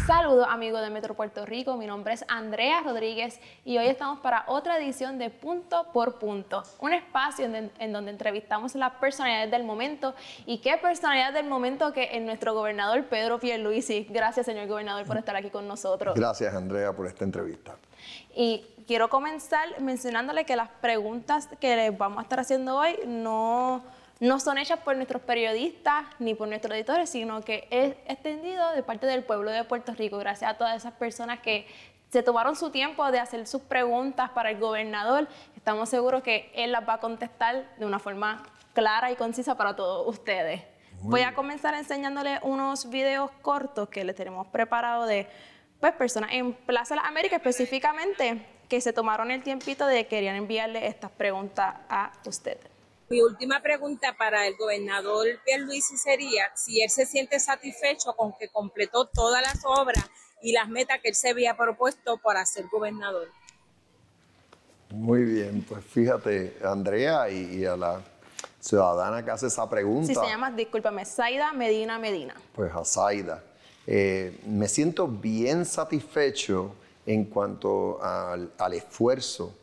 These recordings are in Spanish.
Saludos amigos de Metro Puerto Rico, mi nombre es Andrea Rodríguez y hoy estamos para otra edición de Punto por Punto, un espacio en donde entrevistamos a las personalidades del momento. ¿Y qué personalidad del momento que en nuestro gobernador Pedro Pierluisi? Gracias, señor gobernador, por estar aquí con nosotros. Gracias, Andrea, por esta entrevista. Y quiero comenzar mencionándole que las preguntas que les vamos a estar haciendo hoy no son hechas por nuestros periodistas ni por nuestros editores, sino que es extendido de parte del pueblo de Puerto Rico, gracias a todas esas personas que se tomaron su tiempo de hacer sus preguntas para el gobernador. Estamos seguros que él las va a contestar de una forma clara y concisa para todos ustedes. Voy a comenzar enseñándoles unos videos cortos que les tenemos preparados de personas en Plaza de las Américas específicamente que se tomaron el tiempito de querían enviarle estas preguntas a usted. Mi última pregunta para el gobernador Pierluisi sería si él se siente satisfecho con que completó todas las obras y las metas que él se había propuesto para ser gobernador. Muy bien, pues fíjate, Andrea, y a la ciudadana que hace esa pregunta. Sí, se llama, discúlpame, Zaida Medina. Pues a Zaida. Me siento bien satisfecho en cuanto al esfuerzo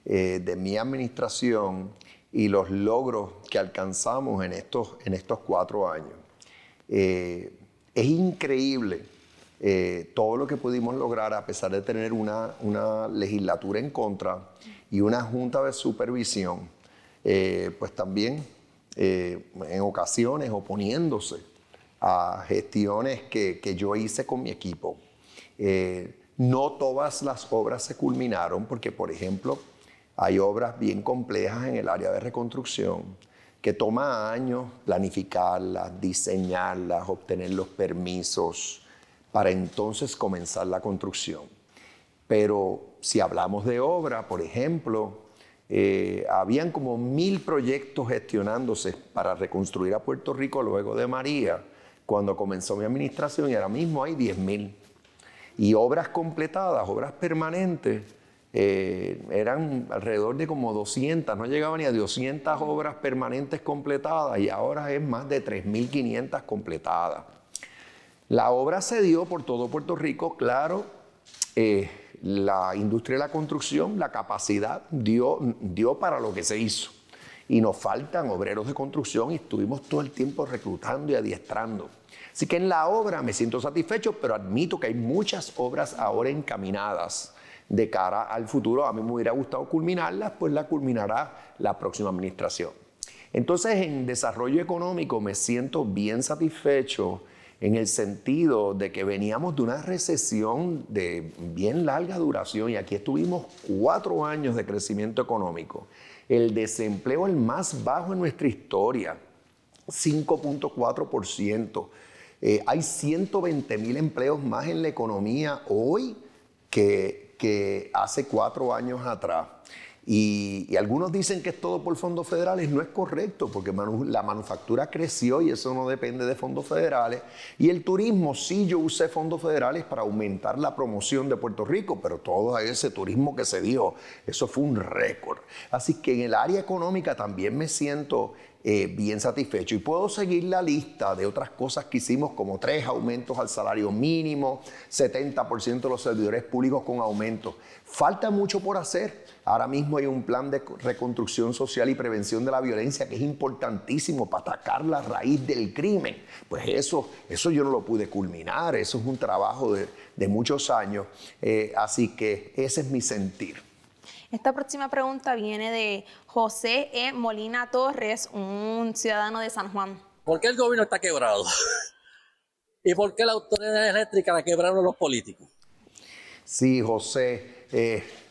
de mi administración y los logros que alcanzamos en estos 4 años. Es increíble todo lo que pudimos lograr a pesar de tener una legislatura en contra y una junta de supervisión, pues también en ocasiones oponiéndose a gestiones que yo hice con mi equipo. No todas las obras se culminaron porque, por ejemplo, hay obras bien complejas en el área de reconstrucción que toma años planificarlas, diseñarlas, obtener los permisos para entonces comenzar la construcción. Pero si hablamos de obra, por ejemplo, habían como 1000 proyectos gestionándose para reconstruir a Puerto Rico luego de María, cuando comenzó mi administración, y ahora mismo hay 10,000. Y obras completadas, obras permanentes, eran alrededor de como 200, no llegaban ni a 200 obras permanentes completadas y ahora es más de 3,500 completadas. La obra se dio por todo Puerto Rico, claro, la industria de la construcción, la capacidad dio para lo que se hizo. Y nos faltan obreros de construcción y estuvimos todo el tiempo reclutando y adiestrando. Así que en la obra me siento satisfecho, pero admito que hay muchas obras ahora encaminadas de cara al futuro. A mí me hubiera gustado culminarlas, pues la culminará la próxima administración. Entonces, en desarrollo económico me siento bien satisfecho en el sentido de que veníamos de una recesión de bien larga duración y aquí estuvimos 4 años de crecimiento económico. El desempleo el más bajo en nuestra historia, 5.4%. Hay 120,000 empleos más en la economía hoy que hace 4 años atrás. Y algunos dicen que es todo por fondos federales. No es correcto, porque la manufactura creció y eso no depende de fondos federales. Y el turismo, sí, yo usé fondos federales para aumentar la promoción de Puerto Rico, pero todo ese turismo que se dio, eso fue un récord. Así que en el área económica también me siento bien satisfecho. Y puedo seguir la lista de otras cosas que hicimos, como 3 aumentos al salario mínimo, 70% de los servidores públicos con aumentos. Falta mucho por hacer. Ahora mismo hay un plan de reconstrucción social y prevención de la violencia que es importantísimo para atacar la raíz del crimen. Pues eso yo no lo pude culminar, eso es un trabajo de muchos años. Así que ese es mi sentir. Esta próxima pregunta viene de José E. Molina Torres, un ciudadano de San Juan. ¿Por qué el gobierno está quebrado? ¿Y por qué la autoridad eléctrica la quebraron los políticos? Sí, José,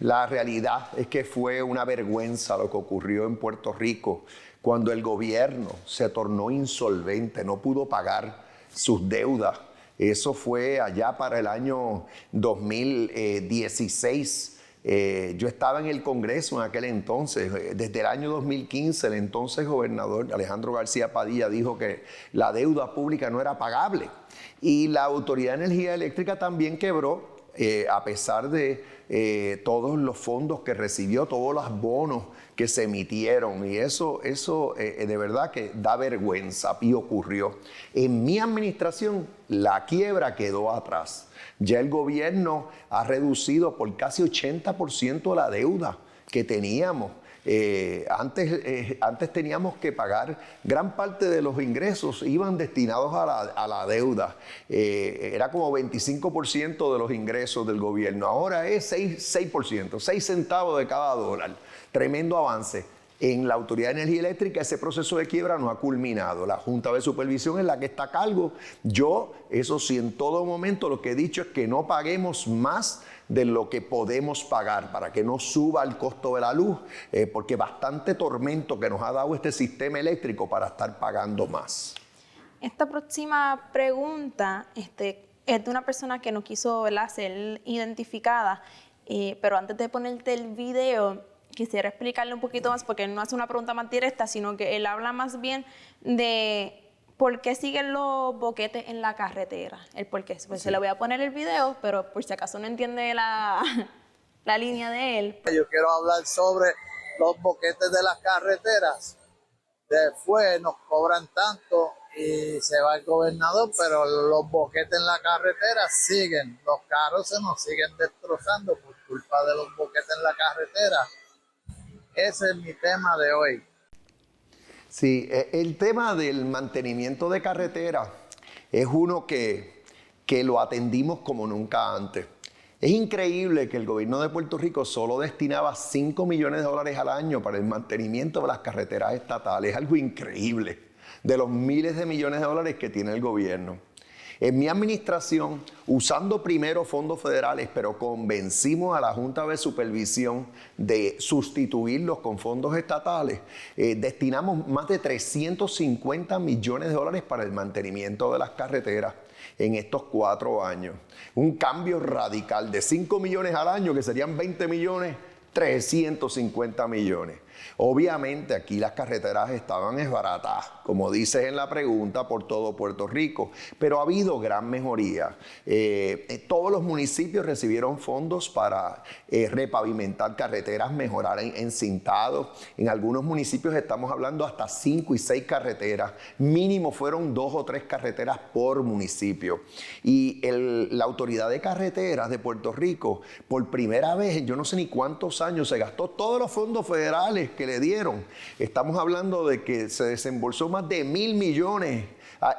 la realidad es que fue una vergüenza lo que ocurrió en Puerto Rico cuando el gobierno se tornó insolvente, no pudo pagar sus deudas. Eso fue allá para el año 2016. Yo estaba en el Congreso en aquel entonces. Desde el año 2015, el entonces gobernador Alejandro García Padilla dijo que la deuda pública no era pagable. Y la Autoridad de Energía Eléctrica también quebró, a pesar de todos los fondos que recibió, todos los bonos que se emitieron y eso de verdad que da vergüenza y ocurrió. En mi administración la quiebra quedó atrás. Ya el gobierno ha reducido por casi 80% la deuda que teníamos. Antes teníamos que pagar, gran parte de los ingresos iban destinados a la deuda. Era como 25% de los ingresos del gobierno. Ahora es 6%, 6 centavos de cada dólar. Tremendo avance. En la Autoridad de Energía Eléctrica ese proceso de quiebra no ha culminado. La Junta de Supervisión es la que está a cargo. Yo, eso sí, en todo momento lo que he dicho es que no paguemos más de lo que podemos pagar para que no suba el costo de la luz, porque bastante tormento que nos ha dado este sistema eléctrico para estar pagando más. Esta próxima pregunta es de una persona que no quiso, ¿verdad?, ser identificada, pero antes de ponerte el video, quisiera explicarle un poquito más, porque él no hace una pregunta más directa, sino que él habla más bien de por qué siguen los boquetes en la carretera. El por qué. Pues sí. Se le voy a poner el video, pero por si acaso no entiende la línea de él. Yo quiero hablar sobre los boquetes de las carreteras. Después nos cobran tanto y se va el gobernador, pero los boquetes en la carretera siguen. Los carros se nos siguen destrozando por culpa de los boquetes en la carretera. Ese es mi tema de hoy. Sí, el tema del mantenimiento de carretera es uno que lo atendimos como nunca antes. Es increíble que el gobierno de Puerto Rico solo destinaba $5 millones al año para el mantenimiento de las carreteras estatales. Es algo increíble, de los miles de millones de dólares que tiene el gobierno. En mi administración, usando primero fondos federales, pero convencimos a la Junta de Supervisión de sustituirlos con fondos estatales, destinamos más de $350 millones para el mantenimiento de las carreteras en estos 4 años. Un cambio radical de 5 millones al año, que serían 20 millones, 350 millones. Obviamente aquí las carreteras estaban esbaratadas, como dices en la pregunta, por todo Puerto Rico, pero ha habido gran mejoría. Todos los municipios recibieron fondos para repavimentar carreteras, mejorar encintados. En algunos municipios estamos hablando hasta 5 y 6 carreteras. Mínimo fueron 2 o 3 carreteras por municipio. Y la Autoridad de Carreteras de Puerto Rico, por primera vez, yo no sé ni cuántos años, se gastó todos los fondos federales que le dieron. Estamos hablando de que se desembolsó más de $1,000 millones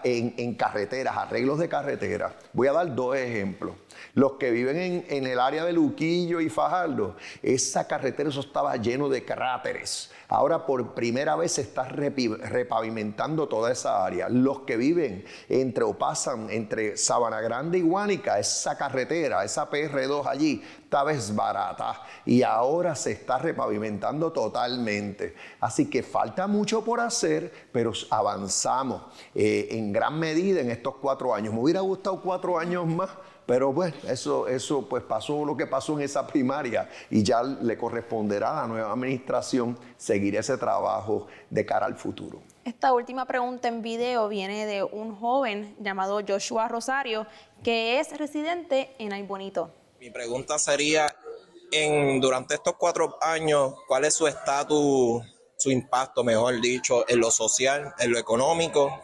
en carreteras, arreglos de carreteras. Voy a dar 2 ejemplos. Los que viven en el área de Luquillo y Fajardo, esa carretera, eso estaba lleno de cráteres. Ahora por primera vez se está repavimentando toda esa área. Los que viven o pasan entre Sabana Grande y Guánica, esa carretera, esa PR2 allí, estaba desbarata y ahora se está repavimentando totalmente. Así que falta mucho por hacer, pero avanzamos en gran medida en estos 4 años. Me hubiera gustado 4 años más, pero pues eso pues pasó lo que pasó en esa primaria y ya le corresponderá a la nueva administración seguir ese trabajo de cara al futuro. Esta última pregunta en video viene de un joven llamado Joshua Rosario, que es residente en Ay Bonito. Mi pregunta sería, durante estos 4 años, ¿cuál es su estatus, su impacto, mejor dicho, en lo social, en lo económico?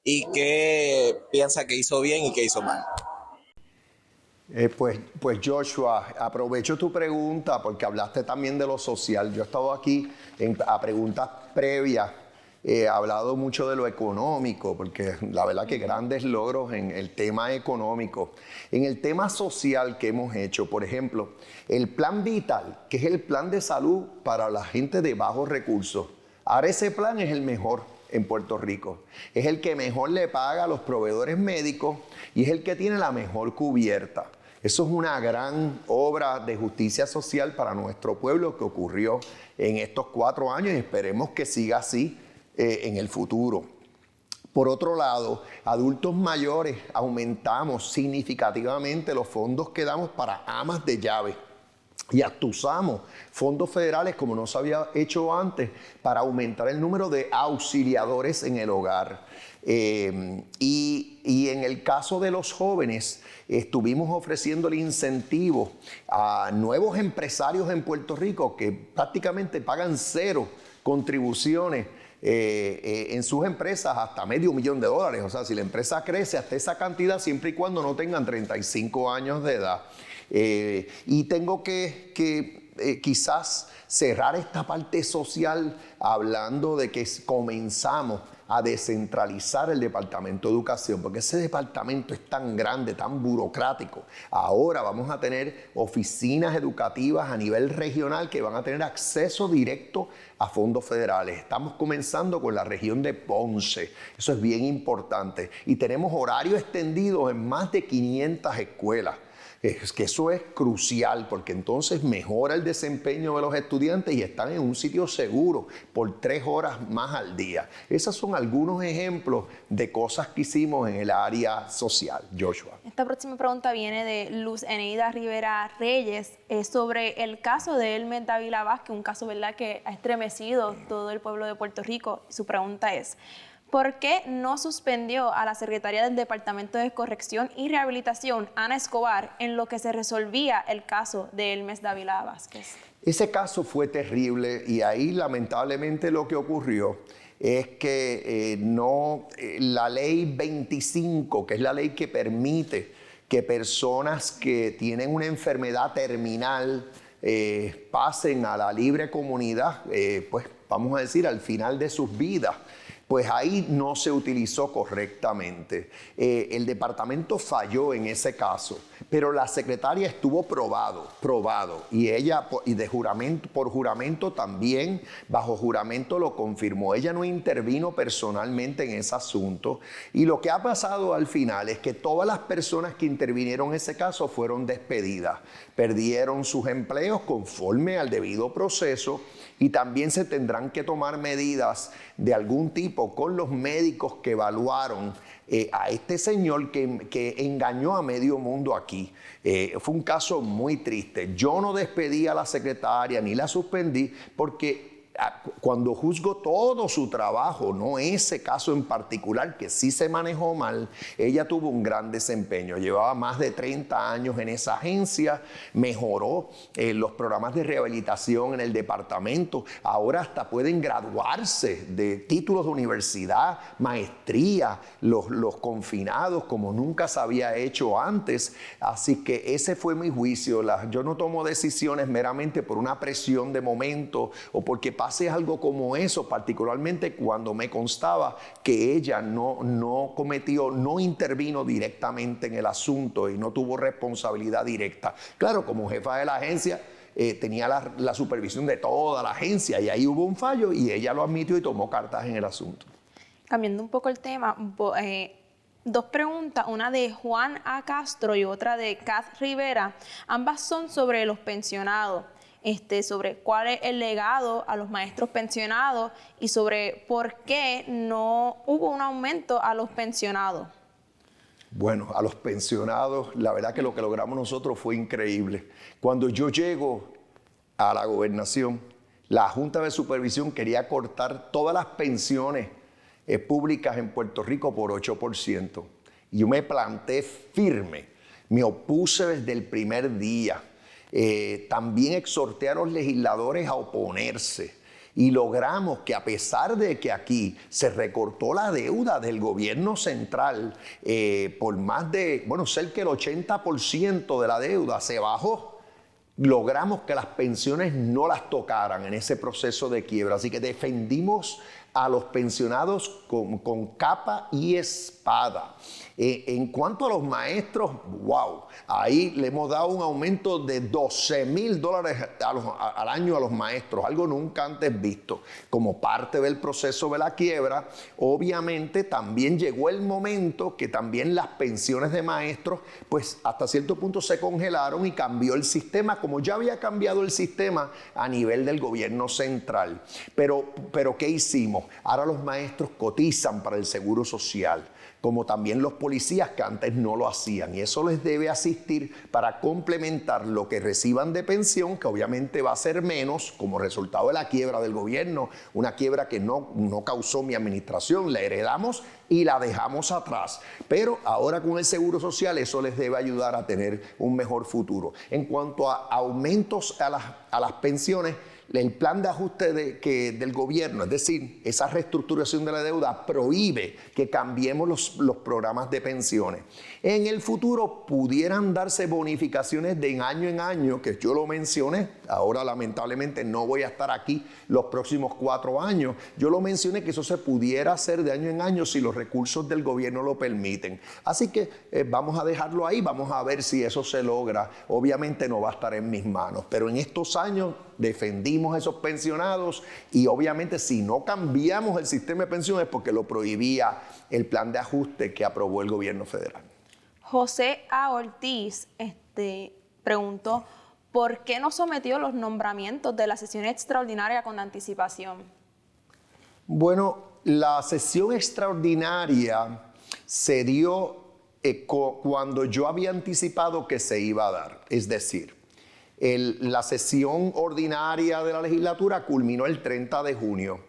¿Y qué piensa que hizo bien y qué hizo mal? Pues Joshua, aprovecho tu pregunta porque hablaste también de lo social. Yo he estado aquí a preguntas previas, he hablado mucho de lo económico, porque la verdad que grandes logros en el tema económico. En el tema social que hemos hecho, por ejemplo, el Plan Vital, que es el plan de salud para la gente de bajos recursos. Ahora ese plan es el mejor en Puerto Rico. Es el que mejor le paga a los proveedores médicos y es el que tiene la mejor cubierta. Eso es una gran obra de justicia social para nuestro pueblo que ocurrió en estos 4 años y esperemos que siga así en el futuro. Por otro lado, adultos mayores, aumentamos significativamente los fondos que damos para amas de llave. Y hasta usamos fondos federales como no se había hecho antes para aumentar el número de auxiliadores en el hogar. Y en el caso de los jóvenes, estuvimos ofreciéndole incentivos a nuevos empresarios en Puerto Rico que prácticamente pagan 0 contribuciones en sus empresas hasta $500,000. O sea, si la empresa crece hasta esa cantidad, siempre y cuando no tengan 35 años de edad. Y tengo que quizás cerrar esta parte social hablando de que comenzamos a descentralizar el Departamento de Educación, porque ese departamento es tan grande, tan burocrático. Ahora vamos a tener oficinas educativas a nivel regional que van a tener acceso directo a fondos federales. Estamos comenzando con la región de Ponce, eso es bien importante. Y tenemos horarios extendidos en más de 500 escuelas. Es que eso es crucial porque entonces mejora el desempeño de los estudiantes y están en un sitio seguro por 3 horas más al día. Esos son algunos ejemplos de cosas que hicimos en el área social. Joshua. Esta próxima pregunta viene de Luz Eneida Rivera Reyes sobre el caso de Elmer Dávila Vázquez, un caso, ¿verdad?, que ha estremecido todo el pueblo de Puerto Rico. Su pregunta es: ¿por qué no suspendió a la secretaria del Departamento de Corrección y Rehabilitación, Ana Escobar, en lo que se resolvía el caso de Elmer Dávila Vázquez? Ese caso fue terrible y ahí lamentablemente lo que ocurrió es que la ley 25, que es la ley que permite que personas que tienen una enfermedad terminal pasen a la libre comunidad, pues vamos a decir al final de sus vidas, pues ahí no se utilizó correctamente. El departamento falló en ese caso, pero la secretaria estuvo probado, y ella por juramento también, bajo juramento lo confirmó. Ella no intervino personalmente en ese asunto, y lo que ha pasado al final es que todas las personas que intervinieron en ese caso fueron despedidas, perdieron sus empleos conforme al debido proceso, y también se tendrán que tomar medidas de algún tipo con los médicos que evaluaron a este señor que engañó a medio mundo aquí. Fue un caso muy triste. Yo no despedí a la secretaria ni la suspendí porque cuando juzgo todo su trabajo, no ese caso en particular que sí se manejó mal, ella tuvo un gran desempeño. Llevaba más de 30 años en esa agencia, mejoró los programas de rehabilitación en el departamento. Ahora hasta pueden graduarse de títulos de universidad, maestría, los confinados, como nunca se había hecho antes. Así que ese fue mi juicio. Yo no tomo decisiones meramente por una presión de momento o porque pase algo como eso, particularmente cuando me constaba que ella no intervino directamente en el asunto y no tuvo responsabilidad directa. Claro, como jefa de la agencia tenía la supervisión de toda la agencia y ahí hubo un fallo y ella lo admitió y tomó cartas en el asunto. Cambiando un poco el tema, 2 preguntas, una de Juan A. Castro y otra de Kath Rivera. Ambas son sobre los pensionados. Sobre cuál es el legado a los maestros pensionados y sobre por qué no hubo un aumento a los pensionados. Bueno, a los pensionados, la verdad que lo que logramos nosotros fue increíble. Cuando yo llego a la gobernación, la Junta de Supervisión quería cortar todas las pensiones públicas en Puerto Rico por 8%. Y yo me planté firme, me opuse desde el primer día. También exhorté a los legisladores a oponerse y logramos que, a pesar de que aquí se recortó la deuda del gobierno central por más de, cerca del 80% de la deuda se bajó, logramos que las pensiones no las tocaran en ese proceso de quiebra. Así que defendimos a los pensionados con capa y espada. En cuanto a los maestros, ahí le hemos dado un aumento de $12,000 al año a los maestros, algo nunca antes visto. Como parte del proceso de la quiebra, obviamente también llegó el momento que también las pensiones de maestros, pues hasta cierto punto se congelaron y cambió el sistema, como ya había cambiado el sistema a nivel del gobierno central. Pero ¿qué hicimos? mismo. Ahora los maestros cotizan para el seguro social, como también los policías que antes no lo hacían. Y eso les debe asistir para complementar lo que reciban de pensión, que obviamente va a ser menos como resultado de la quiebra del gobierno, una quiebra que no causó mi administración, la heredamos y la dejamos atrás. Pero ahora con el seguro social eso les debe ayudar a tener un mejor futuro. En cuanto a aumentos a las pensiones, el plan de ajuste del gobierno, es decir, esa reestructuración de la deuda, prohíbe que cambiemos los programas de pensiones. En el futuro pudieran darse bonificaciones de año en año, que yo lo mencioné. Ahora lamentablemente no voy a estar aquí los próximos 4 años. Yo lo mencioné que eso se pudiera hacer de año en año si los recursos del gobierno lo permiten. Así que vamos a dejarlo ahí, vamos a ver si eso se logra. Obviamente no va a estar en mis manos, pero en estos años defendimos a esos pensionados y obviamente si no cambiamos el sistema de pensiones porque lo prohibía el plan de ajuste que aprobó el gobierno federal. José A. Ortiz preguntó, ¿por qué no sometió los nombramientos de la sesión extraordinaria con anticipación? Bueno, la sesión extraordinaria se dio cuando yo había anticipado que se iba a dar. Es decir, la sesión ordinaria de la legislatura culminó el 30 de junio.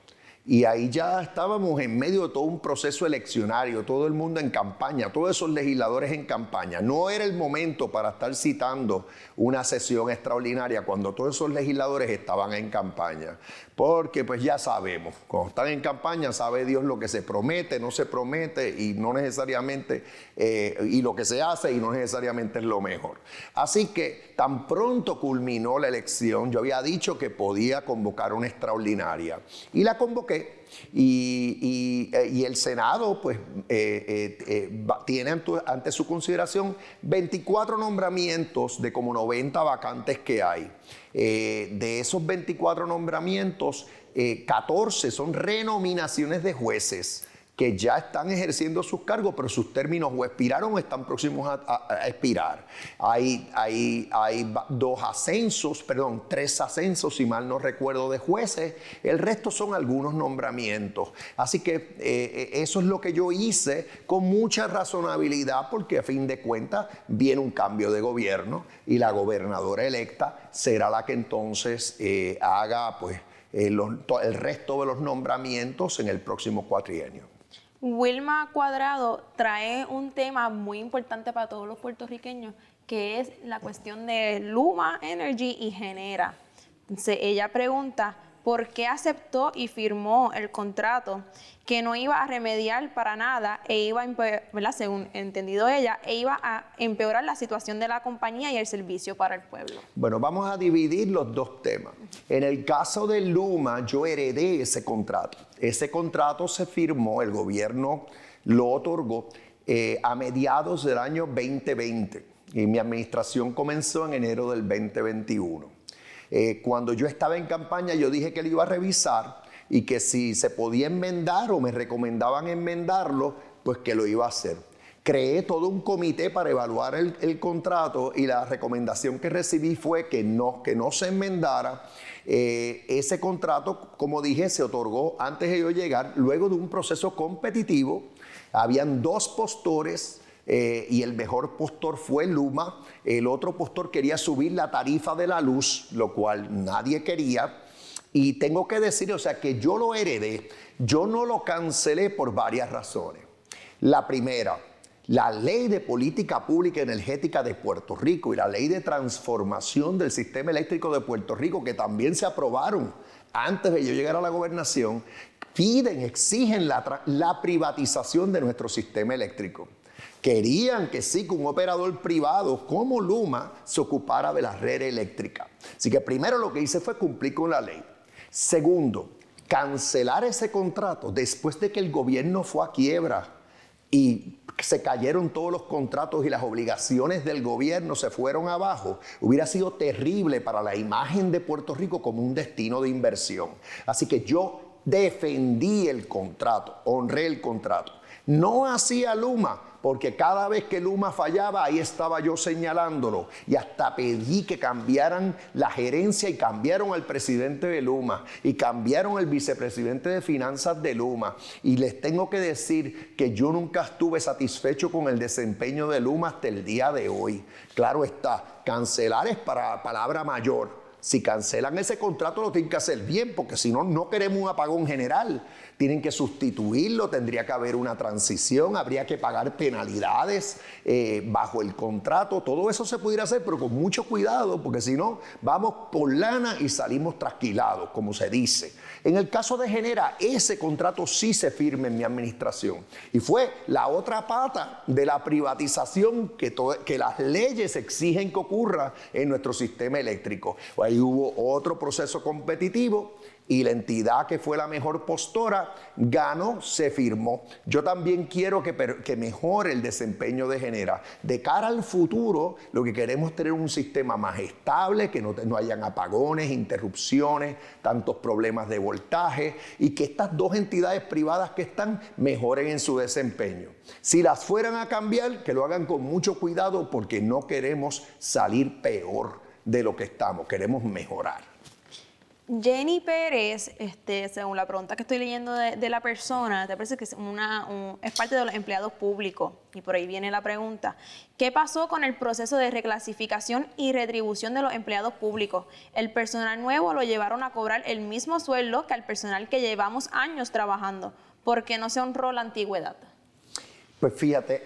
Y ahí ya estábamos en medio de todo un proceso eleccionario, todo el mundo en campaña, todos esos legisladores en campaña. No era el momento para estar citando una sesión extraordinaria cuando todos esos legisladores estaban en campaña. Porque pues ya sabemos, cuando están en campaña sabe Dios lo que se promete, no se promete y no necesariamente, y lo que se hace y no necesariamente es lo mejor. Así que tan pronto culminó la elección, yo había dicho que podía convocar una extraordinaria y la convoqué. Y el Senado pues tiene ante su consideración 24 nombramientos de como 90 vacantes que hay. De esos 24 nombramientos, 14 son renominaciones de jueces que ya están ejerciendo sus cargos, pero sus términos o expiraron o están próximos a expirar. Hay 3 ascensos, si mal no recuerdo, de jueces. El resto son algunos nombramientos. Así que eso es lo que yo hice con mucha razonabilidad, porque a fin de cuentas viene un cambio de gobierno y la gobernadora electa será la que entonces haga pues, el resto de los nombramientos en el próximo cuatrienio. Wilma Cuadrado trae un tema muy importante para todos los puertorriqueños, que es la cuestión de Luma Energy y Genera. Entonces ella pregunta, ¿por qué aceptó y firmó el contrato que no iba a remediar para nada e iba a, según entendido ella, iba a empeorar la situación de la compañía y el servicio para el pueblo? Bueno, vamos a dividir los dos temas. En el caso de Luma, yo heredé ese contrato. Ese contrato se firmó, el gobierno lo otorgó a mediados del año 2020 y mi administración comenzó en enero del 2021. Cuando yo estaba en campaña, yo dije que lo iba a revisar y que si se podía enmendar o me recomendaban enmendarlo, pues que lo iba a hacer. Creé todo un comité para evaluar el contrato y la recomendación que recibí fue que no se enmendara. Ese contrato, como dije, se otorgó antes de yo llegar, luego de un proceso competitivo. Habían 2 postores. Y el mejor postor fue Luma. El otro postor quería subir la tarifa de la luz, lo cual nadie quería. Y tengo que decir, o sea, que yo lo heredé. Yo no lo cancelé por varias razones. La primera, la Ley de Política Pública Energética de Puerto Rico y la Ley de Transformación del Sistema Eléctrico de Puerto Rico, que también se aprobaron antes de yo llegar a la gobernación, exigen la privatización de nuestro sistema eléctrico. Querían que sí, que un operador privado como Luma se ocupara de la red eléctrica. Así que primero lo que hice fue cumplir con la ley. Segundo, cancelar ese contrato después de que el gobierno fue a quiebra y se cayeron todos los contratos y las obligaciones del gobierno se fueron abajo, hubiera sido terrible para la imagen de Puerto Rico como un destino de inversión. Así que yo defendí el contrato, honré el contrato. No hacía Luma, porque cada vez que Luma fallaba, ahí estaba yo señalándolo. Y hasta pedí que cambiaran la gerencia y cambiaron al presidente de Luma y cambiaron al vicepresidente de finanzas de Luma. Y les tengo que decir que yo nunca estuve satisfecho con el desempeño de Luma hasta el día de hoy. Claro está, cancelar es para palabra mayor. Si cancelan ese contrato lo tienen que hacer bien, porque si no, no queremos un apagón general. Tienen que sustituirlo, tendría que haber una transición, habría que pagar penalidades bajo el contrato. Todo eso se pudiera hacer, pero con mucho cuidado, porque si no, vamos por lana y salimos trasquilados, como se dice. En el caso de Genera, ese contrato sí se firma en mi administración. Y fue la otra pata de la privatización que las leyes exigen que ocurra en nuestro sistema eléctrico. Ahí hubo otro proceso competitivo y la entidad que fue la mejor postora ganó, se firmó. Yo también quiero que mejore el desempeño de Genera. De cara al futuro, lo que queremos es tener un sistema más estable, que no hayan apagones, interrupciones, tantos problemas de voltaje, y que estas dos entidades privadas que están mejoren en su desempeño. Si las fueran a cambiar, que lo hagan con mucho cuidado, porque no queremos salir peor de lo que estamos, queremos mejorar. Jenny Pérez, según la pregunta que estoy leyendo de la persona, te parece que es parte de los empleados públicos, y por ahí viene la pregunta. ¿Qué pasó con el proceso de reclasificación y retribución de los empleados públicos? El personal nuevo lo llevaron a cobrar el mismo sueldo que al personal que llevamos años trabajando. ¿Por qué no se honró la antigüedad? Pues fíjate,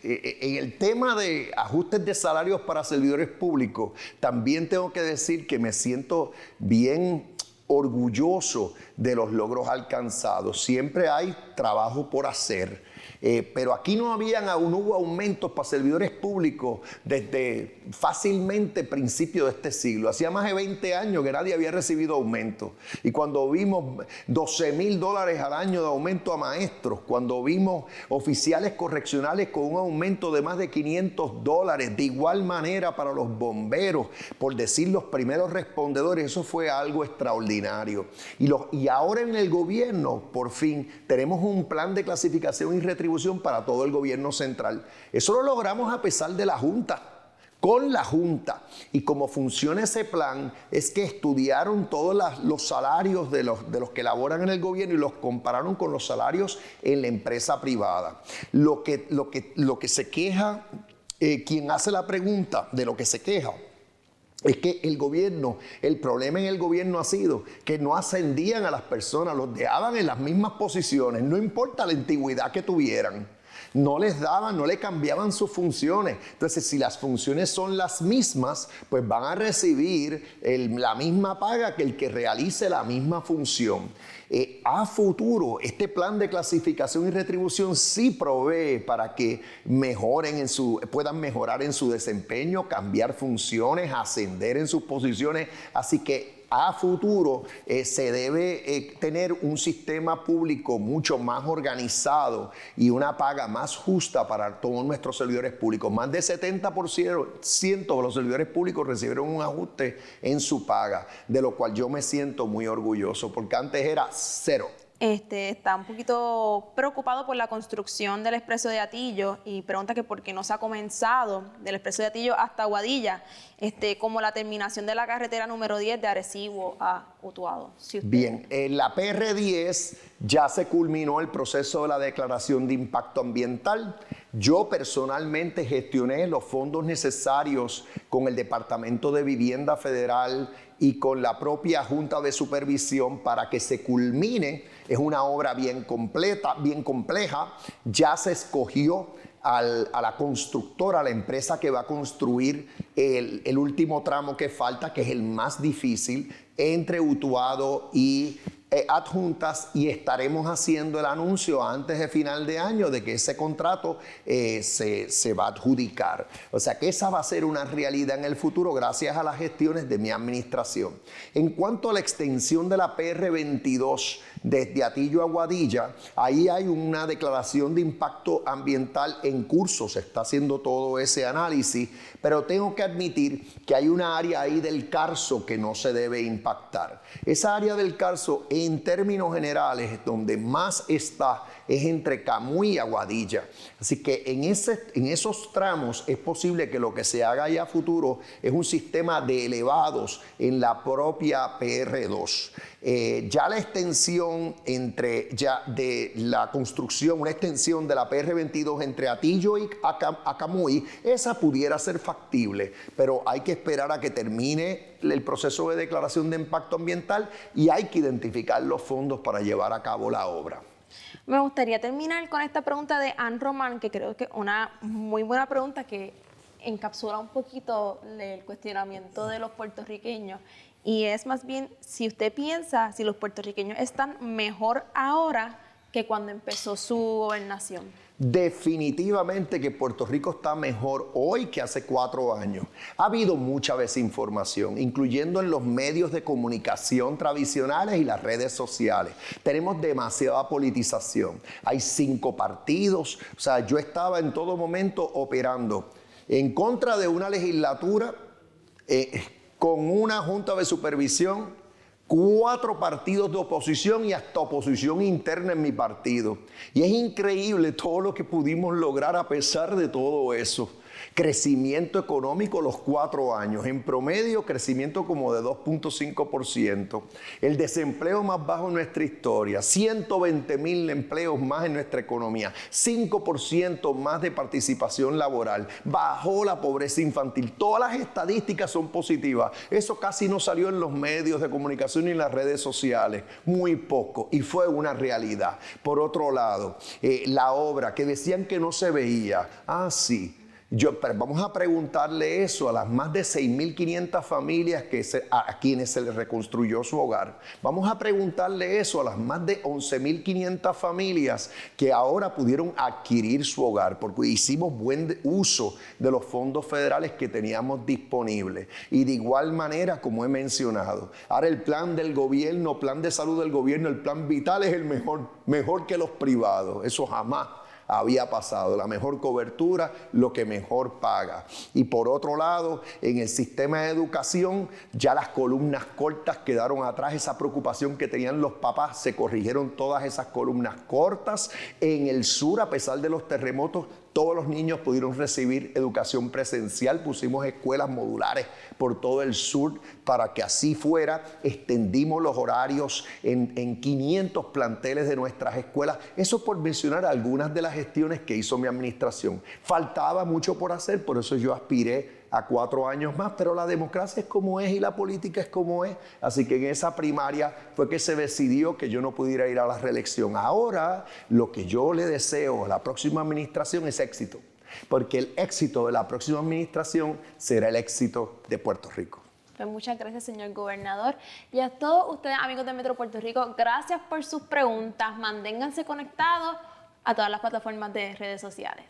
en el tema de ajustes de salarios para servidores públicos, también tengo que decir que me siento bien orgulloso de los logros alcanzados. Siempre hay trabajo por hacer. Pero aquí no hubo aumentos para servidores públicos desde fácilmente principios de este siglo. Hacía más de 20 años que nadie había recibido aumento. Y cuando vimos $12,000 al año de aumento a maestros, cuando vimos oficiales correccionales con un aumento de más de $500, de igual manera para los bomberos, por decir los primeros respondedores, eso fue algo extraordinario. Y ahora en el gobierno, por fin, tenemos un plan de clasificación y retribución para todo el gobierno central. Eso lo logramos a pesar de la Junta, con la Junta. Y cómo funciona ese plan es que estudiaron todos los salarios de los que laboran en el gobierno y los compararon con los salarios en la empresa privada. Lo que se queja, quien hace la pregunta de lo que se queja, es que el problema en el gobierno ha sido que no ascendían a las personas, los dejaban en las mismas posiciones, no importa la antigüedad que tuvieran. No les daban, no le cambiaban sus funciones. Entonces, si las funciones son las mismas, pues van a recibir la misma paga que el que realice la misma función. A futuro, este plan de clasificación y retribución sí provee para que puedan mejorar en su desempeño, cambiar funciones, ascender en sus posiciones. Así que a futuro se debe tener un sistema público mucho más organizado y una paga más justa para todos nuestros servidores públicos. Más del 70% de los servidores públicos recibieron un ajuste en su paga, de lo cual yo me siento muy orgulloso, porque antes era cero. Está un poquito preocupado por la construcción del Expreso de Atillo y pregunta que por qué no se ha comenzado del Expreso de Atillo hasta Aguadilla, como la terminación de la carretera número 10 de Arecibo a Utuado. Bien, en la PR10 ya se culminó el proceso de la declaración de impacto ambiental. Yo personalmente gestioné los fondos necesarios con el Departamento de Vivienda Federal y con la propia Junta de Supervisión para que se culmine. Es una obra bien completa, bien compleja. Ya se escogió a la constructora, a la empresa que va a construir el último tramo que falta, que es el más difícil, entre Utuado y Adjuntas, y estaremos haciendo el anuncio antes de final de año de que ese contrato se va a adjudicar. O sea que esa va a ser una realidad en el futuro gracias a las gestiones de mi administración. En cuanto a la extensión de la PR22 desde Atillo a Aguadilla, ahí hay una declaración de impacto ambiental en curso, se está haciendo todo ese análisis, pero tengo que admitir que hay una área ahí del Carso que no se debe impactar. Esa área del Carso en términos generales, donde más está es entre Camuy y Aguadilla. Así que en esos tramos es posible que lo que se haga ya a futuro es un sistema de elevados en la propia PR2. Ya la extensión de la construcción, una extensión de la PR22 entre Atillo y Camuy, esa pudiera ser factible, pero hay que esperar a que termine el proceso de declaración de impacto ambiental y hay que identificar los fondos para llevar a cabo la obra. Me gustaría terminar con esta pregunta de Ann Román, que creo que es una muy buena pregunta que encapsula un poquito el cuestionamiento de los puertorriqueños. Y es más bien, si usted piensa, si los puertorriqueños están mejor ahora que cuando empezó su gobernación. Definitivamente que Puerto Rico está mejor hoy que hace 4 años. Ha habido mucha desinformación, incluyendo en los medios de comunicación tradicionales y las redes sociales. Tenemos demasiada politización. Hay 5 partidos. O sea, yo estaba en todo momento operando en contra de una legislatura con una junta de supervisión, 4 partidos de oposición y hasta oposición interna en mi partido. Y es increíble todo lo que pudimos lograr a pesar de todo eso. Crecimiento económico los 4 años, en promedio crecimiento como de 2.5%. El desempleo más bajo en nuestra historia, 120,000 empleos más en nuestra economía, 5% más de participación laboral, bajó la pobreza infantil. Todas las estadísticas son positivas. Eso casi no salió en los medios de comunicación ni en las redes sociales, muy poco, y fue una realidad. Por otro lado, la obra que decían que no se veía, sí. Pero vamos a preguntarle eso a las más de 6.500 familias a quienes se les reconstruyó su hogar. Vamos a preguntarle eso a las más de 11.500 familias que ahora pudieron adquirir su hogar porque hicimos buen uso de los fondos federales que teníamos disponibles. Y de igual manera, como he mencionado, ahora el plan del gobierno, plan de salud del gobierno, el plan vital es el mejor que los privados. Eso jamás había pasado. La mejor cobertura, lo que mejor paga. Y por otro lado, en el sistema de educación, ya las columnas cortas quedaron atrás. Esa preocupación que tenían los papás, se corrigieron todas esas columnas cortas. En el sur, a pesar de los terremotos, todos los niños pudieron recibir educación presencial. Pusimos escuelas modulares por todo el sur para que así fuera. Extendimos los horarios en 500 planteles de nuestras escuelas. Eso por mencionar algunas de las gestiones que hizo mi administración. Faltaba mucho por hacer, por eso yo aspiré a 4 años más, pero la democracia es como es y la política es como es. Así que en esa primaria fue que se decidió que yo no pudiera ir a la reelección. Ahora, lo que yo le deseo a la próxima administración es éxito, porque el éxito de la próxima administración será el éxito de Puerto Rico. Pues muchas gracias, señor gobernador. Y a todos ustedes, amigos de Metro Puerto Rico, gracias por sus preguntas. Manténganse conectados a todas las plataformas de redes sociales.